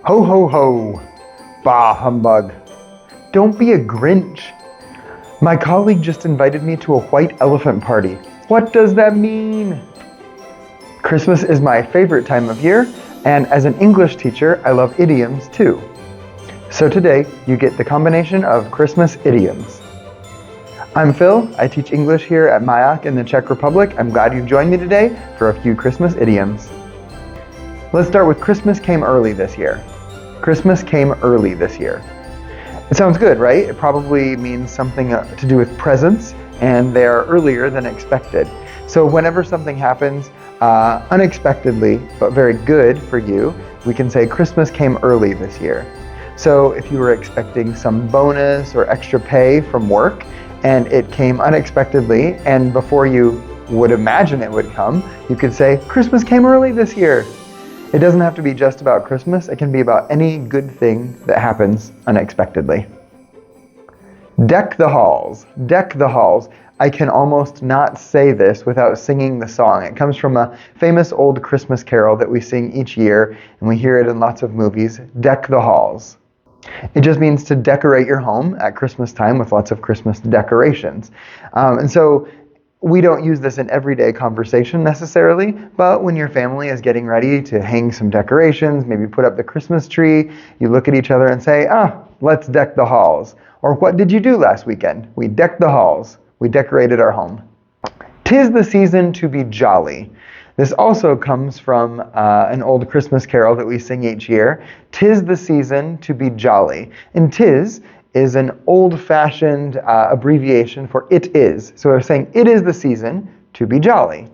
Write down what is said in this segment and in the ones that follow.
Ho ho ho! Bah humbug! Don't be a Grinch! My colleague just invited me to a white elephant party. What does that mean? Christmas is my favorite time of year, and as an English teacher, I love idioms too. So today, you get the combination of Christmas idioms. I'm Phil. I teach English here at Mayak in the Czech Republic. I'm glad you've joined me today for a few Christmas idioms. Let's start with Christmas came early this year. Christmas came early this year. It sounds good, right? It probably means something to do with presents, and they are earlier than expected. So whenever something happens unexpectedly, but very good for you, we can say Christmas came early this year. So if you were expecting some bonus or extra pay from work, and it came unexpectedly, and before you would imagine it would come, you could say, Christmas came early this year. It doesn't have to be just about Christmas. It can be about any good thing that happens unexpectedly. Deck the halls. Deck the halls. I can almost not say this without singing the song. It comes from a famous old Christmas carol that we sing each year, and we hear it in lots of movies. Deck the halls. It just means to decorate your home at Christmas time with lots of Christmas decorations. And so we don't use this in everyday conversation necessarily, but when your family is getting ready to hang some decorations, maybe put up the Christmas tree, you look at each other and say, let's deck the halls. Or what did you do last weekend? We decked the halls. We decorated our home. 'Tis the season to be jolly. This also comes from an old Christmas carol that we sing each year. 'Tis the season to be jolly. And 'tis is an old-fashioned abbreviation for it is. So we're saying it is the season to be jolly.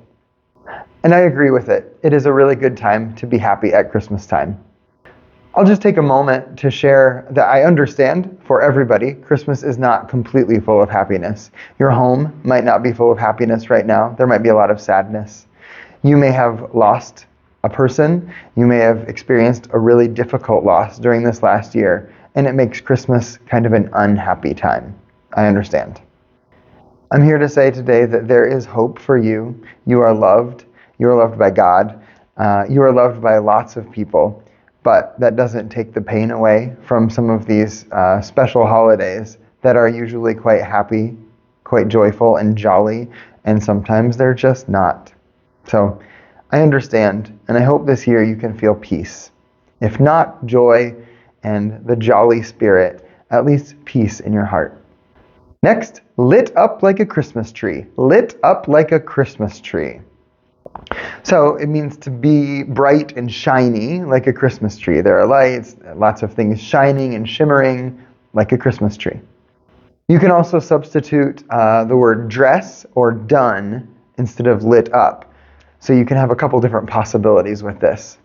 And I agree with it. It is a really good time to be happy at Christmas time. I'll just take a moment to share that I understand for everybody, Christmas is not completely full of happiness. Your home might not be full of happiness right now. There might be a lot of sadness. You may have lost a person. You may have experienced a really difficult loss during this last year, and it makes Christmas kind of an unhappy time. I understand. I'm here to say today that there is hope for you. You are loved. You are loved by God. You are loved by lots of people. But that doesn't take the pain away from some of these special holidays that are usually quite happy, quite joyful and jolly, and sometimes they're just not. So I understand, and I hope this year you can feel peace. If not joy and the jolly spirit, at least peace in your heart. Next, lit up like a Christmas tree. Lit up like a Christmas tree. So it means to be bright and shiny like a Christmas tree. There are lights, lots of things shining and shimmering like a Christmas tree. You can also substitute the word dress or done instead of lit up. So you can have a couple different possibilities with this.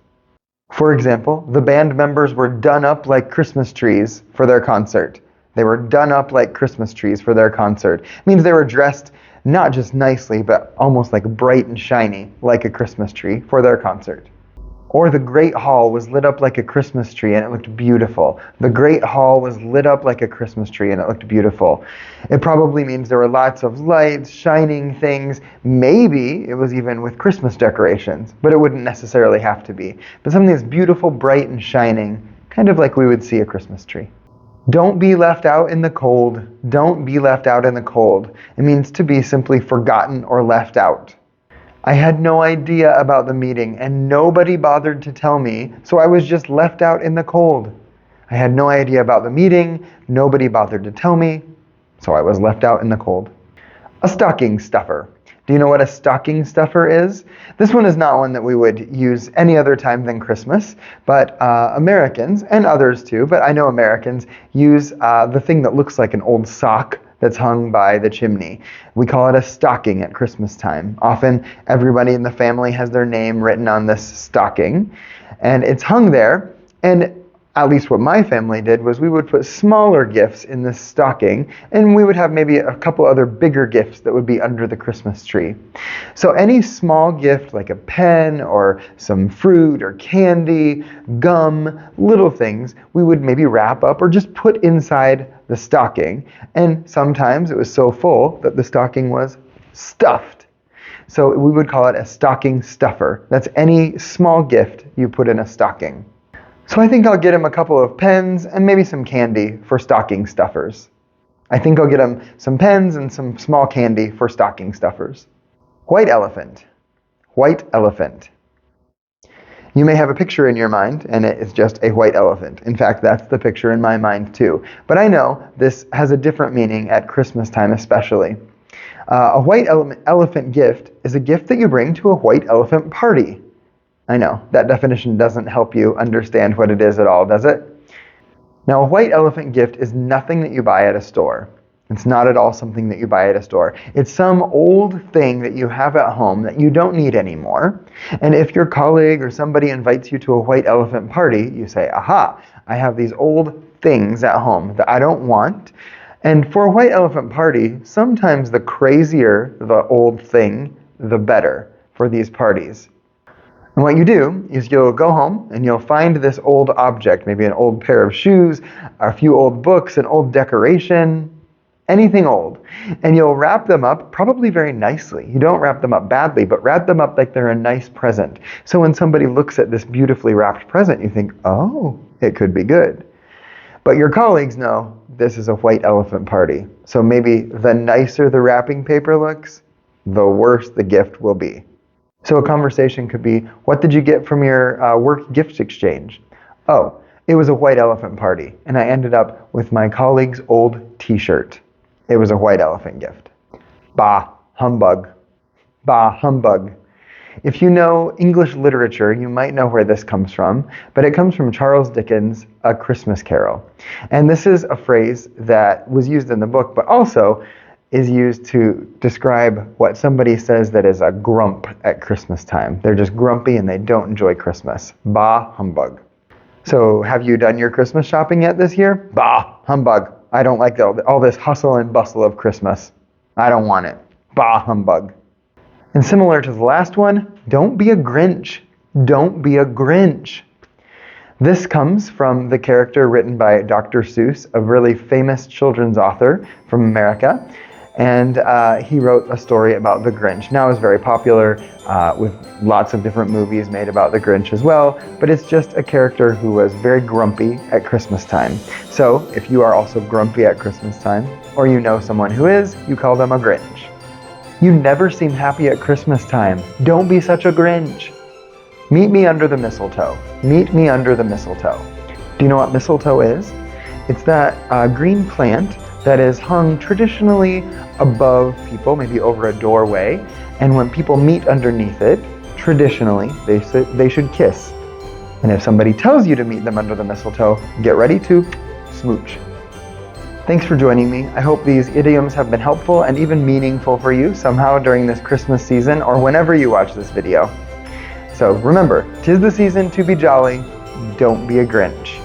For example, the band members were done up like Christmas trees for their concert. They were done up like Christmas trees for their concert. It means they were dressed not just nicely, but almost like bright and shiny, like a Christmas tree for their concert. Or the Great Hall was lit up like a Christmas tree and it looked beautiful. The Great Hall was lit up like a Christmas tree and it looked beautiful. It probably means there were lots of lights, shining things. Maybe it was even with Christmas decorations, but it wouldn't necessarily have to be. But something that's beautiful, bright, and shining, kind of like we would see a Christmas tree. Don't be left out in the cold. Don't be left out in the cold. It means to be simply forgotten or left out. I had no idea about the meeting and nobody bothered to tell me, so I was just left out in the cold. I had no idea about the meeting, nobody bothered to tell me, so I was left out in the cold. A stocking stuffer. Do you know what a stocking stuffer is? This one is not one that we would use any other time than Christmas, but Americans, and others too, but I know Americans use the thing that looks like an old sock that's hung by the chimney. We call it a stocking at Christmas time. Often everybody in the family has their name written on this stocking, and it's hung there, and at least what my family did was we would put smaller gifts in this stocking, and we would have maybe a couple other bigger gifts that would be under the Christmas tree. So any small gift like a pen or some fruit or candy, gum, little things, we would maybe wrap up or just put inside the stocking. And sometimes it was so full that the stocking was stuffed. So we would call it a stocking stuffer. That's any small gift you put in a stocking. So I think I'll get him a couple of pens and maybe some candy for stocking stuffers. I think I'll get him some pens and some small candy for stocking stuffers. White elephant. White elephant. You may have a picture in your mind, and it is just a white elephant. In fact, that's the picture in my mind too. But I know this has a different meaning at Christmas time especially. A white elephant gift is a gift that you bring to a white elephant party. I know, that definition doesn't help you understand what it is at all, does it? Now, a white elephant gift is nothing that you buy at a store. It's not at all something that you buy at a store. It's some old thing that you have at home that you don't need anymore. And if your colleague or somebody invites you to a white elephant party, you say, aha, I have these old things at home that I don't want. And for a white elephant party, sometimes the crazier the old thing, the better for these parties. And what you do is you'll go home and you'll find this old object, maybe an old pair of shoes, a few old books, an old decoration, anything old. And you'll wrap them up probably very nicely. You don't wrap them up badly, but wrap them up like they're a nice present. So when somebody looks at this beautifully wrapped present, you think, oh, it could be good. But your colleagues know this is a white elephant party. So maybe the nicer the wrapping paper looks, the worse the gift will be. So a conversation could be, what did you get from your work gift exchange? Oh, it was a white elephant party, and I ended up with my colleague's old t-shirt. It was a white elephant gift. Bah, humbug. Bah, humbug. If you know English literature, you might know where this comes from, but it comes from Charles Dickens' A Christmas Carol. And this is a phrase that was used in the book, but also is used to describe what somebody says that is a grump at Christmas time. They're just grumpy and they don't enjoy Christmas. Bah, humbug. So have you done your Christmas shopping yet this year? Bah, humbug. I don't like all this hustle and bustle of Christmas. I don't want it. Bah, humbug. And similar to the last one, don't be a Grinch. Don't be a Grinch. This comes from the character written by Dr. Seuss, a really famous children's author from America. And he wrote a story about the Grinch. Now it's very popular with lots of different movies made about the Grinch as well, but it's just a character who was very grumpy at Christmas time. So if you are also grumpy at Christmas time, or you know someone who is, you call them a Grinch. You never seem happy at Christmas time. Don't be such a Grinch. Meet me under the mistletoe. Meet me under the mistletoe. Do you know what mistletoe is? It's that green plant that is hung traditionally above people, maybe over a doorway. And when people meet underneath it, traditionally, they should kiss. And if somebody tells you to meet them under the mistletoe, get ready to smooch. Thanks for joining me. I hope these idioms have been helpful and even meaningful for you somehow during this Christmas season or whenever you watch this video. So remember, 'tis the season to be jolly. Don't be a Grinch.